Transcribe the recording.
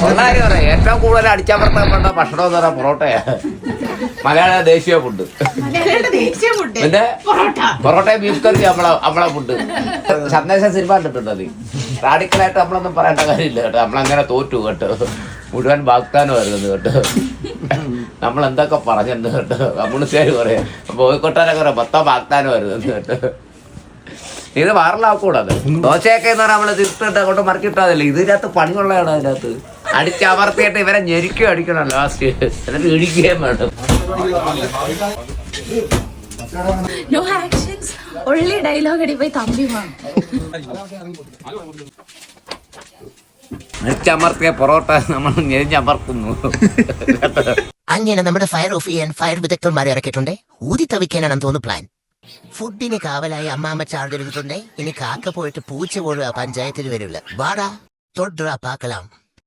ഉള്ളാരും പറയാം ഏറ്റവും കൂടുതൽ അടിച്ചമർത്തപ്പെട്ട ഭക്ഷണം എന്ന് പറഞ്ഞാൽ പൊറോട്ടയാ. മലയാള ദേശീയ ഫുഡ്. പിന്നെ പൊറോട്ടയും ബീഫ് കറി നമ്മളെ ഫുഡ്. സന്ദേശം സിനിമ കണ്ടിട്ടുണ്ട്. അത് റാഡിക്കലായിട്ട് നമ്മളൊന്നും പറയേണ്ട കാര്യമില്ല കേട്ടോ. നമ്മളങ്ങനെ തോറ്റു കേട്ടോ. മുഴുവൻ വാഗ്ദാനമായിരുന്നു കേട്ടോ. നമ്മളെന്തൊക്കെ പറഞ്ഞിട്ടുണ്ട് കേട്ടോ. കമ്മ്യൂണിസ്റ്റുകാർ പറയാം, ബോയ്ക്കോട്ടാരൊക്കെ പറയാം, മൊത്തം വാഗ്ദാനമായിരുന്നു കേട്ടോ. ഇത് വൈറലാക്കൂടത്. ദോശയൊക്കെ എന്ന് പറഞ്ഞാൽ നമ്മള് തിരിച്ചിട്ട് അങ്ങോട്ട് മറക്കിട്ടാതല്ലേ. ഇതിനകത്ത് പണിയുള്ളതാണ്. അതിനകത്ത് അടിച്ചമർത്തിയിട്ട് ഇവരെ ഞെരിക്കുകയും അടിക്കണം ലാസ്റ്റ്. എന്നിട്ട് ഇടിക്കുകയും വേണം. No actions, only dialogue അടിപ്പോയി Thampi വേണം. അടിച്ചമർത്തിയ പൊറോട്ട നമ്മൾ ഞെരിഞ്ഞമർത്തുന്നു. അങ്ങനെ നമ്മുടെ ഫയർ ഓഫ് ചെയ്യാൻ ഫയർ വിദഗ്ധന്മാരെ ഇറക്കിയിട്ടുണ്ട്. ഊതി തവിക്കാനാണെന്ന് തോന്നുന്നു പ്ലാൻ. ഫുഡിന് കാവലായി അമ്മാമ്മ ചാർജ് എടുത്തിട്ടുണ്ട്. ഇനി കാക്ക പോയിട്ട് പൂച്ച പോലും ആ പഞ്ചായത്തിൽ വരില്ല. വാടാ തൊട്രാ പാക്കലാം.